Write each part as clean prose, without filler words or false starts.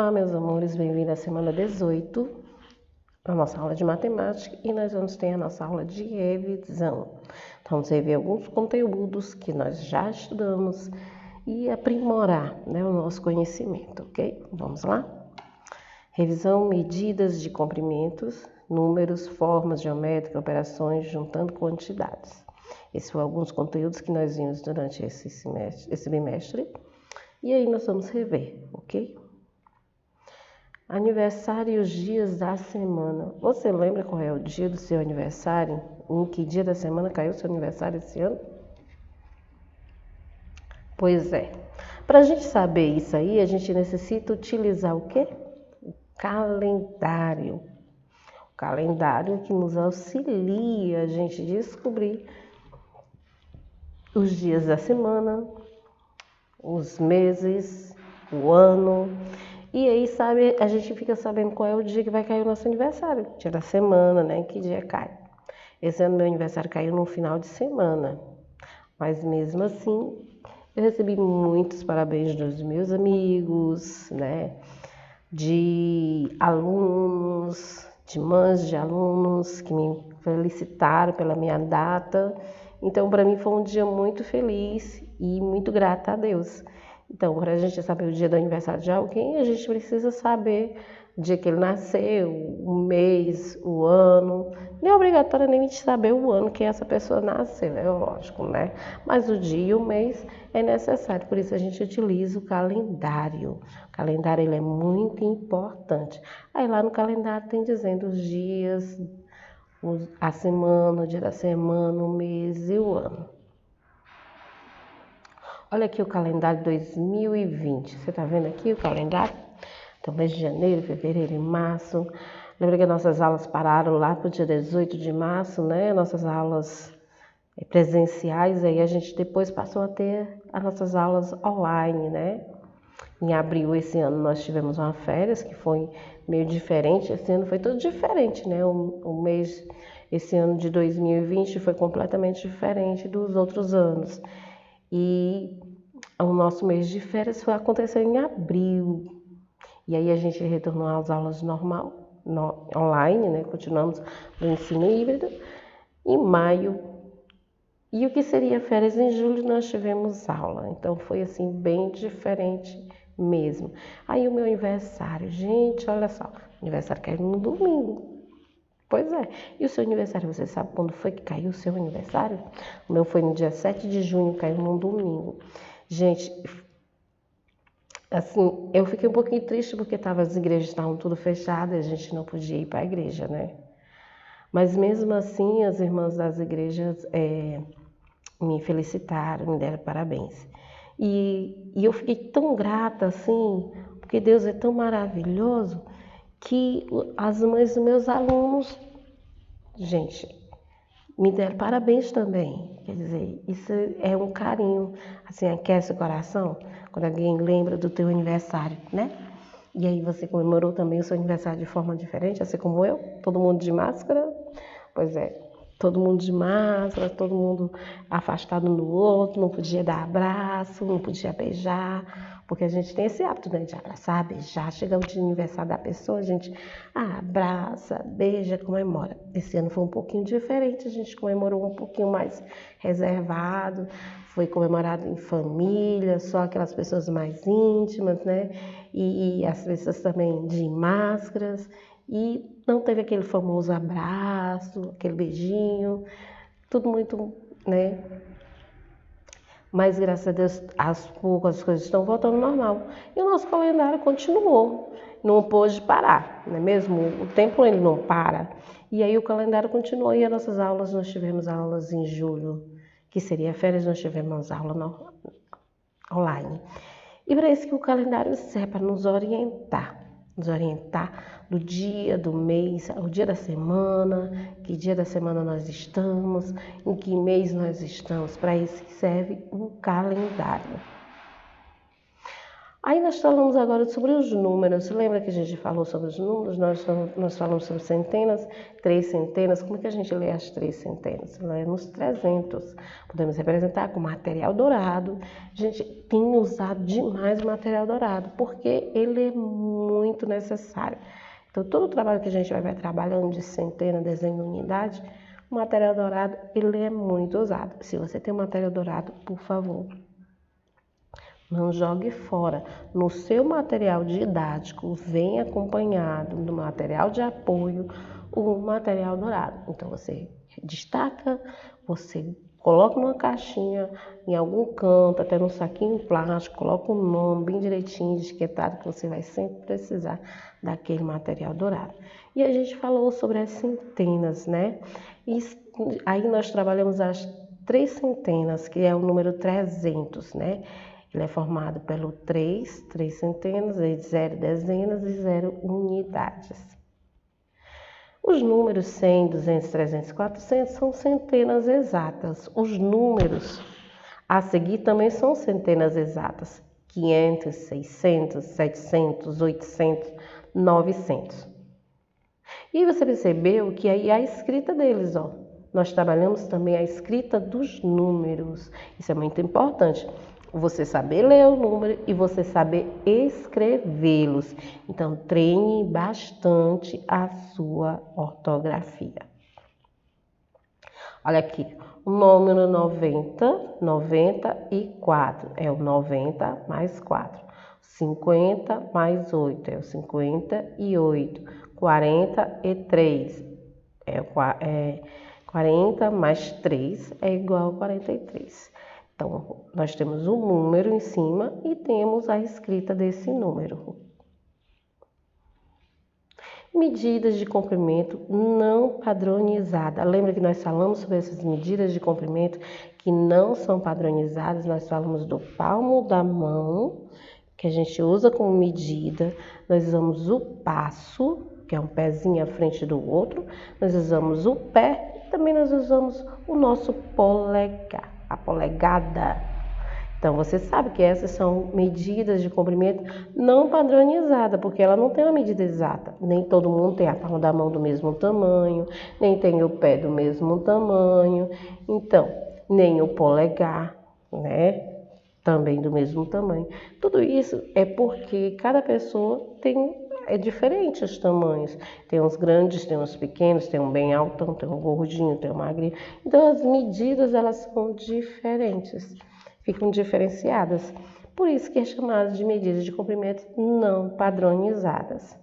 Olá, meus amores, bem-vindos à semana 18, a nossa aula de matemática, e nós vamos ter a nossa aula de revisão. Então, vamos rever alguns conteúdos que nós já estudamos e aprimorar, o nosso conhecimento, ok? Vamos lá? Revisão: medidas de comprimentos, números, formas geométricas, operações, juntando quantidades. Esses foram alguns conteúdos que nós vimos durante esse bimestre. E aí nós vamos rever, ok? Aniversário e os dias da semana. Você lembra qual é o dia do seu aniversário? Em que dia da semana caiu seu aniversário esse ano? Pois é. Para a gente saber isso aí, a gente necessita utilizar o quê? O calendário. O calendário que nos auxilia a gente descobrir os dias da semana, os meses, o ano. E aí, a gente fica sabendo qual é o dia que vai cair o nosso aniversário, dia da semana, Que dia cai. Esse ano meu aniversário caiu no final de semana, mas mesmo assim, eu recebi muitos parabéns dos meus amigos, de alunos, de mães de alunos que me felicitaram pela minha data. Então, para mim foi um dia muito feliz e muito grata a Deus. Então, para a gente saber o dia do aniversário de alguém, a gente precisa saber o dia que ele nasceu, o mês, o ano. Não é obrigatório nem saber o ano que essa pessoa nasceu, é lógico, Mas o dia e o mês é necessário, por isso a gente utiliza o calendário. O calendário ele é muito importante. Aí lá no calendário tem dizendo os dias, a semana, o dia da semana, o mês e o ano. Olha aqui o calendário 2020. Você está vendo aqui o calendário? Então, mês de janeiro, fevereiro e março. Lembra que nossas aulas pararam lá para o dia 18 de março, Nossas aulas presenciais. Aí a gente depois passou a ter as nossas aulas online, Em abril esse ano nós tivemos uma férias que foi meio diferente. Esse ano foi tudo diferente, O mês, esse ano de 2020 foi completamente diferente dos outros anos. E o nosso mês de férias aconteceu em abril. E aí a gente retornou às aulas normal, online, Continuamos no ensino híbrido. Em maio, e o que seria férias em julho, nós tivemos aula. Então foi assim, bem diferente mesmo. Aí o meu aniversário, gente, olha só, o aniversário caiu no domingo. Pois é. E o seu aniversário, você sabe quando foi que caiu o seu aniversário? O meu foi no dia 7 de junho, caiu num domingo. Gente, assim, eu fiquei um pouquinho triste porque as igrejas estavam tudo fechadas e a gente não podia ir para a igreja, Mas mesmo assim, as irmãs das igrejas me felicitaram, me deram parabéns. E eu fiquei tão grata, assim, porque Deus é tão maravilhoso, que as mães dos meus alunos, gente, me deram parabéns também. Quer dizer, isso é um carinho, assim, aquece o coração, quando alguém lembra do teu aniversário, E aí você comemorou também o seu aniversário de forma diferente, assim como eu, todo mundo de máscara. Pois é, todo mundo de máscara, todo mundo afastado um do outro, não podia dar abraço, não podia beijar, porque a gente tem esse hábito, de abraçar, beijar. Chega o dia de aniversário da pessoa, a gente abraça, beija, comemora. Esse ano foi um pouquinho diferente, a gente comemorou um pouquinho mais reservado, foi comemorado em família, só aquelas pessoas mais íntimas, E as pessoas também de máscaras. E não teve aquele famoso abraço, aquele beijinho, tudo muito, Mas graças a Deus, aos poucos as coisas estão voltando ao normal. E o nosso calendário continuou, não pôde parar, não é mesmo? O tempo ele não para. E aí o calendário continuou e as nossas aulas, nós tivemos aulas em julho, que seria férias, nós tivemos aula online. E para isso que o calendário serve, para nos orientar do dia, do mês, o dia da semana, que dia da semana nós estamos, em que mês nós estamos. Para isso que serve o calendário. Aí nós falamos agora sobre os números. Lembra que a gente falou sobre os números? Nós falamos sobre centenas, 3 centenas. Como é que a gente lê as 3 centenas? Lemos 300. Podemos representar com material dourado. A gente tem usado demais o material dourado, porque ele é muito necessário. Então, todo o trabalho que a gente vai trabalhando de centena, desenho, unidade, o material dourado, ele é muito usado. Se você tem um material dourado, por favor, não jogue fora. No seu material didático, vem acompanhado do material de apoio o material dourado. Então, você destaca, você coloca numa caixinha, em algum canto, até num saquinho plástico, coloca o nome bem direitinho, etiquetado, que você vai sempre precisar daquele material dourado. E a gente falou sobre as centenas, né? E aí nós trabalhamos as 3 centenas, que é o número 300, né? Ele é formado pelo 3 centenas, 0 dezenas e 0 unidades. Os números 100, 200, 300 e 400 são centenas exatas. Os números a seguir também são centenas exatas. 500, 600, 700, 800, 900. E você percebeu que aí a escrita deles, ó. Nós trabalhamos também a escrita dos números. Isso é muito importante. Você saber ler o número e você saber escrevê-los. Então, treine bastante a sua ortografia. Olha aqui, o número 90, 94 é o 90 mais 4. 50 mais 8 é o 58. 43 é 40 mais 3 é igual a 43. Então, nós temos um número em cima e temos a escrita desse número. Medidas de comprimento não padronizada. Lembra que nós falamos sobre essas medidas de comprimento que não são padronizadas? Nós falamos do palmo da mão, que a gente usa como medida. Nós usamos o passo, que é um pezinho à frente do outro. Nós usamos o pé e também nós usamos o nosso polegar, a polegada. Então, você sabe que essas são medidas de comprimento não padronizadas, porque ela não tem uma medida exata. Nem todo mundo tem a palma da mão do mesmo tamanho, nem tem o pé do mesmo tamanho. Então, nem o polegar, né? Também do mesmo tamanho. Tudo isso é porque cada pessoa é diferente os tamanhos. Tem uns grandes, tem uns pequenos, tem um bem altão, tem um gordinho, tem um magrinho. Então, as medidas, elas são diferentes, ficam diferenciadas. Por isso que é chamado de medidas de comprimento não padronizadas.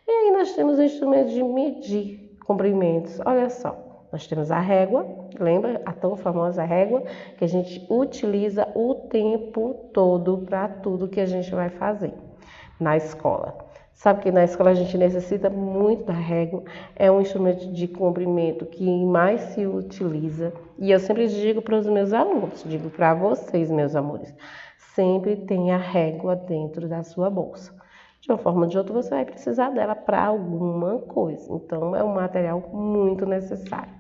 E aí nós temos instrumentos de medir comprimentos. Olha só, nós temos a régua, lembra a tão famosa régua que a gente utiliza o tempo todo para tudo que a gente vai fazer na escola. Sabe que na escola a gente necessita muito da régua, é um instrumento de comprimento que mais se utiliza. E eu sempre digo para os meus alunos, digo para vocês, meus amores, sempre tenha a régua dentro da sua bolsa. De uma forma ou de outra você vai precisar dela para alguma coisa, então é um material muito necessário.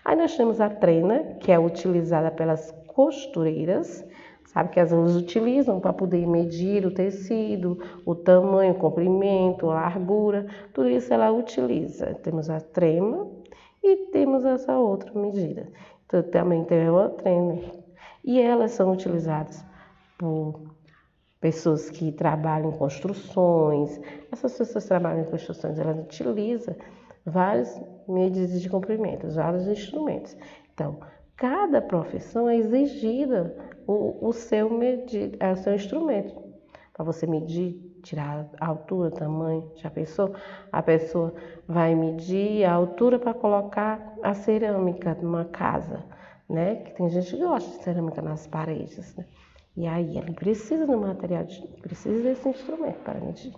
Aí nós temos a trena, que é utilizada pelas costureiras, sabe que elas utilizam para poder medir o tecido, o tamanho, o comprimento, a largura, tudo isso ela utiliza. Temos a trema e temos essa outra medida. Então também tem uma trena. E elas são utilizadas por pessoas que trabalham em construções. Essas pessoas que trabalham em construções, elas utilizam várias medidas de comprimento, vários instrumentos. Então, cada profissão é exigida o seu instrumento. Para você medir, tirar a altura, tamanho. Já pensou? A pessoa vai medir a altura para colocar a cerâmica numa casa, né? Que tem gente que gosta de cerâmica nas paredes, né? E aí ele precisa do material, precisa desse instrumento para medir.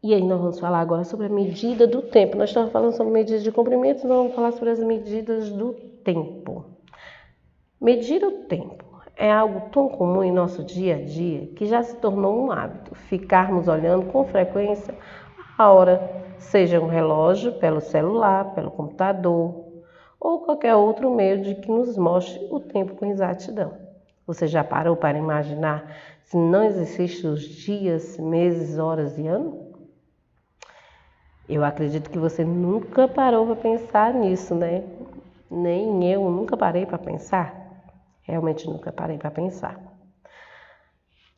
E aí nós vamos falar agora sobre a medida do tempo. Nós estamos falando sobre medidas de comprimento, nós vamos falar sobre as medidas do tempo. Medir o tempo é algo tão comum em nosso dia a dia que já se tornou um hábito. Ficarmos olhando com frequência a hora, seja um relógio, pelo celular, pelo computador ou qualquer outro meio de que nos mostre o tempo com exatidão. Você já parou para imaginar se não existissem os dias, meses, horas e anos? Eu acredito que você nunca parou para pensar nisso, né? Nem eu nunca parei para pensar. Realmente nunca parei para pensar.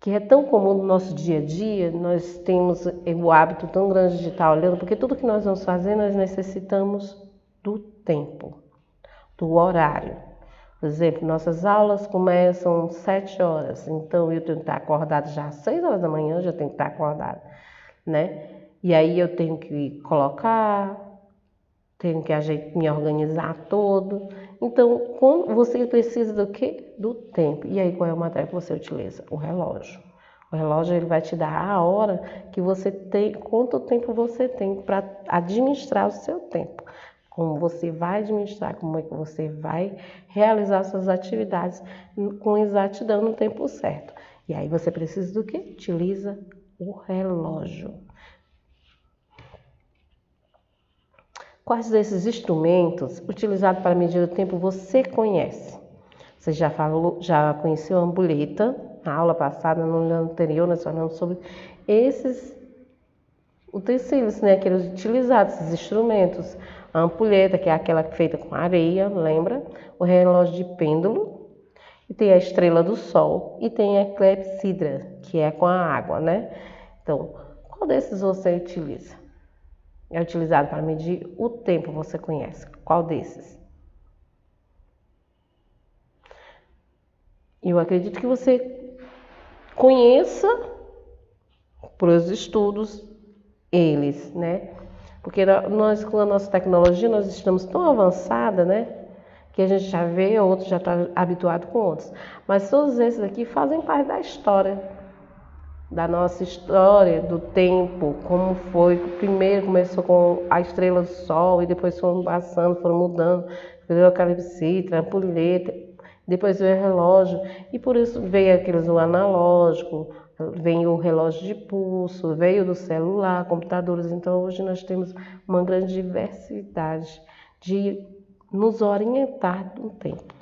Que é tão comum no nosso dia a dia, nós temos o hábito tão grande de estar olhando, porque tudo que nós vamos fazer, nós necessitamos do tempo, do horário. Por exemplo, nossas aulas começam 7 horas, então eu tenho que estar acordado já às 6 horas da manhã, já tenho que estar acordado, né? E aí eu tenho que colocar, tenho que me organizar todo. Então, você precisa do quê? Do tempo. E aí, qual é o material que você utiliza? O relógio. O relógio ele vai te dar a hora que você tem, quanto tempo você tem para administrar o seu tempo. Como você vai administrar, como é que você vai realizar suas atividades com exatidão no tempo certo. E aí você precisa do quê? Utiliza o relógio. Quais desses instrumentos utilizados para medir o tempo você conhece? Você já conheceu a ampulheta? Na aula passada, no ano anterior, nós falamos sobre esses utensílios, né, aqueles utilizados, esses instrumentos. A ampulheta, que é aquela feita com areia, lembra? O relógio de pêndulo, e tem a estrela do sol, e tem a clepsidra, que é com a água, né? Então, qual desses você utiliza? É utilizado para medir o tempo, você conhece? Qual desses? Eu acredito que você conheça por os estudos eles, né? Porque nós, com a nossa tecnologia, nós estamos tão avançada, né? Que a gente já vê, outros já está habituado com outros. Mas todos esses aqui fazem parte da nossa história, do tempo, como foi. Primeiro começou com a estrela do sol e depois foram passando, foram mudando. Veio a calipsita, a ampulheta, depois veio o relógio. E por isso veio aqueles do analógico, veio o relógio de pulso, veio do celular, computadores. Então hoje nós temos uma grande diversidade de nos orientar no tempo.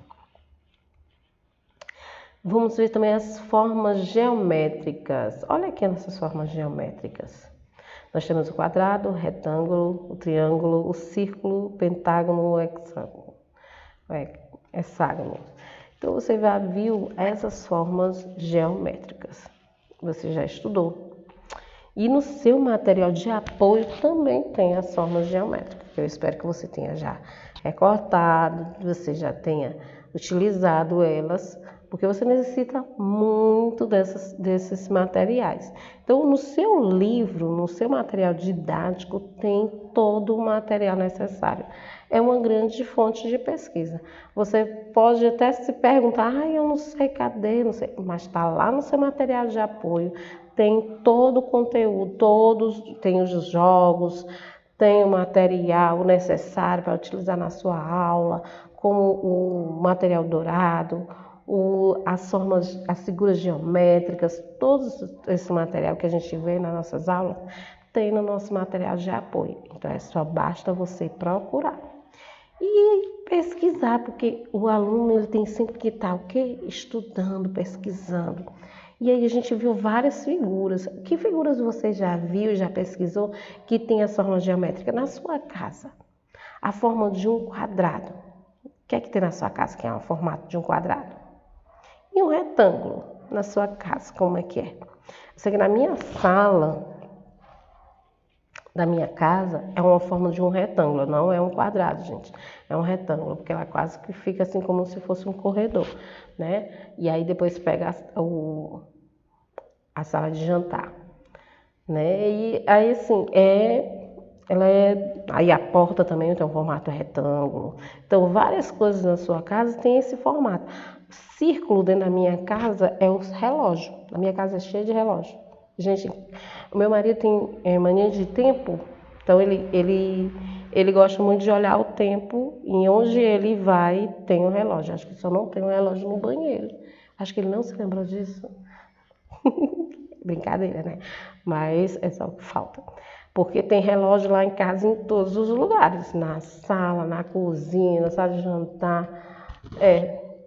Vamos ver também as formas geométricas. Olha aqui essas formas geométricas. Nós temos o quadrado, o retângulo, o triângulo, o círculo, o pentágono, o hexágono. Então você já viu essas formas geométricas. Você já estudou. E no seu material de apoio também tem as formas geométricas. Eu espero que você tenha já recortado, você já tenha utilizado elas, porque você necessita muito desses materiais. Então, no seu livro, no seu material didático, tem todo o material necessário. É uma grande fonte de pesquisa. Você pode até se perguntar, eu não sei, cadê? Não sei. Mas está lá no seu material de apoio, tem todo o conteúdo, tem os jogos, tem o material necessário para utilizar na sua aula, como o material dourado, as figuras geométricas, todo esse material que a gente vê nas nossas aulas, tem no nosso material de apoio. Então, só basta você procurar. E pesquisar, porque o aluno ele tem sempre que estar o quê? Estudando, pesquisando. E aí a gente viu várias figuras. Que figuras você já viu, já pesquisou que tem a forma geométrica na sua casa? A forma de um quadrado. O que é que tem na sua casa que é o formato de um quadrado? E um retângulo na sua casa, como é que é? Eu sei que na minha sala da minha casa é uma forma de um retângulo, não é um quadrado, gente. É um retângulo, porque ela quase que fica assim como se fosse um corredor, né? E aí depois pega a sala de jantar, né? E aí assim, aí a porta também tem um formato retângulo. Então várias coisas na sua casa tem esse formato. Círculo dentro da minha casa é o relógio. A minha casa é cheia de relógio. Gente, o meu marido tem mania de tempo, então ele gosta muito de olhar o tempo e onde ele vai tem um relógio. Acho que só não tem um relógio no banheiro. Acho que ele não se lembrou disso. Brincadeira, né? Mas é só o que falta. Porque tem relógio lá em casa em todos os lugares. Na sala, na cozinha, na sala de jantar.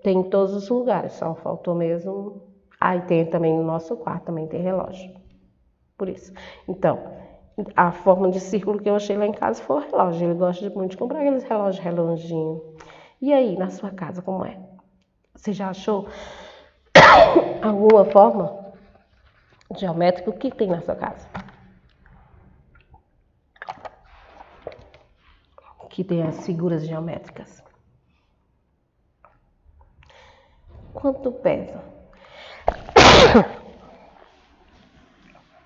tem em todos os lugares, só faltou mesmo. E tem também no nosso quarto, também tem relógio. Por isso. Então, a forma de círculo que eu achei lá em casa foi o relógio. Ele gosta muito de comprar aqueles relógios redondinhos. E aí, na sua casa, como é? Você já achou alguma forma geométrica? O que tem na sua casa? Que tem as figuras geométricas. Quanto pesa?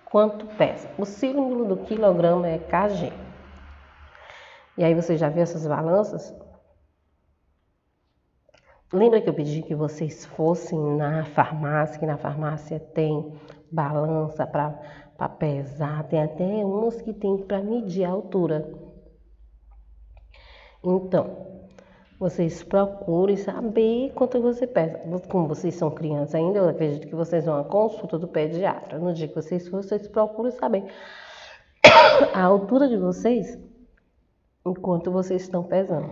Quanto pesa? O símbolo do quilograma é kg. E aí você já viu essas balanças? Lembra que eu pedi que vocês fossem na farmácia, que na farmácia tem balança para pesar, tem até umas que tem para medir a altura. Então, vocês procurem saber quanto você pesa. Como vocês são crianças ainda, eu acredito que vocês vão à consulta do pediatra. No dia que vocês forem, vocês procurem saber a altura de vocês enquanto vocês estão pesando.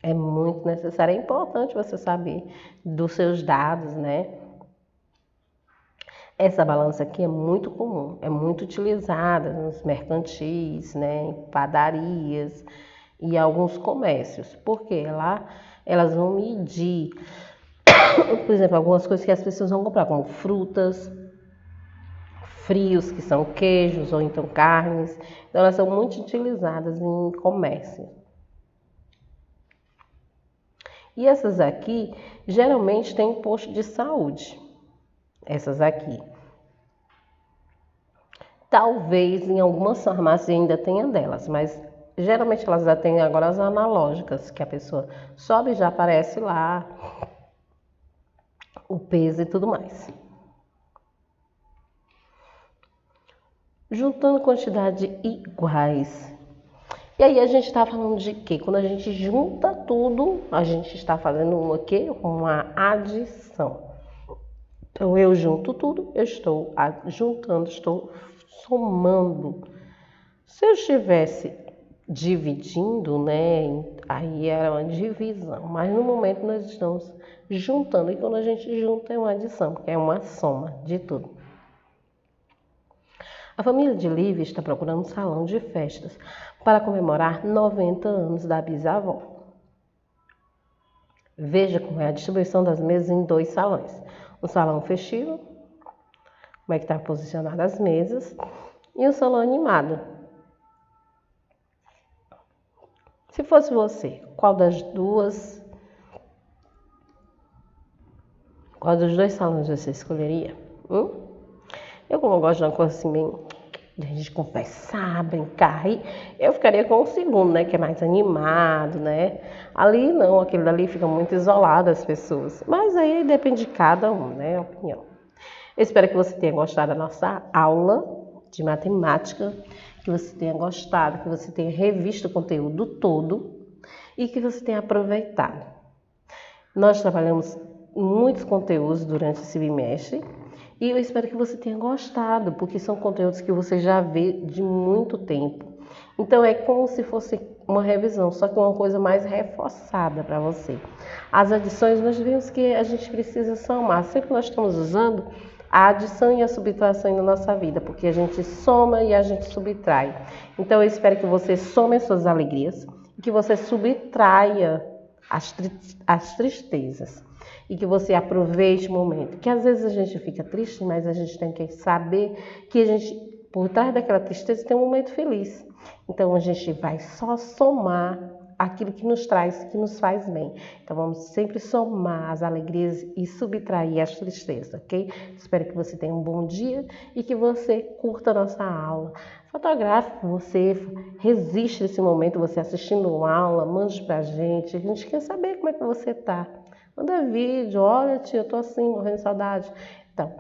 É muito necessário, é importante você saber dos seus dados, né? Essa balança aqui é muito comum, é muito utilizada nos mercantis, né, em padarias e alguns comércios, porque lá elas vão medir, por exemplo, algumas coisas que as pessoas vão comprar, como frutas, frios, que são queijos ou então carnes, então elas são muito utilizadas em comércio. E essas aqui, geralmente tem posto de saúde, essas aqui. Talvez em algumas farmácias ainda tenha delas, mas geralmente elas já têm agora as analógicas, que a pessoa sobe e já aparece lá o peso e tudo mais. Juntando quantidades iguais. E aí a gente está falando de quê? Quando a gente junta tudo, a gente está fazendo uma quê? Uma adição. Então eu junto tudo, eu estou juntando, estou somando. Se eu estivesse dividindo, né, aí era uma divisão, mas no momento nós estamos juntando, e quando a gente junta é uma adição, porque é uma soma de tudo. A família de Lívia está procurando um salão de festas para comemorar 90 anos da bisavó. Veja como é a distribuição das mesas em 2 salões. O salão festivo, como é que está posicionada as mesas, e o salão animado. Se fosse você, qual dos 2 salões você escolheria? Eu, como gosto de uma coisa assim, bem de a gente conversar, brincar, eu ficaria com o segundo, né, que é mais animado, né? Ali não, aquele dali fica muito isolado as pessoas. Mas aí depende de cada um, né, a opinião. Eu espero que você tenha gostado da nossa aula de matemática, que você tenha gostado, que você tenha revisto o conteúdo todo e que você tenha aproveitado. Nós trabalhamos muitos conteúdos durante esse bimestre e eu espero que você tenha gostado, porque são conteúdos que você já vê de muito tempo. Então é como se fosse uma revisão, só que uma coisa mais reforçada para você. As adições nós vimos que a gente precisa somar, sempre nós estamos usando a adição e a subtração na nossa vida, porque a gente soma e a gente subtrai. Então eu espero que você some as suas alegrias e que você subtraia as tristezas. E que você aproveite o momento. Que às vezes a gente fica triste, mas a gente tem que saber que a gente, por trás daquela tristeza, tem um momento feliz. Então a gente vai só somar aquilo que nos traz, que nos faz bem. Então vamos sempre somar as alegrias e subtrair as tristezas, ok? Espero que você tenha um bom dia e que você curta a nossa aula. Fotografe você, resiste esse momento, você assistindo uma aula, mande pra gente. A gente quer saber como é que você tá. Manda vídeo, olha tia, eu tô assim, morrendo de saudade. Então,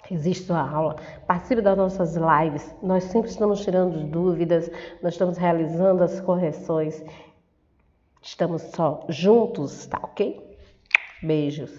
resiste sua aula, participe das nossas lives, nós sempre estamos tirando dúvidas, nós estamos realizando as correções, estamos só juntos, tá ok? Beijos.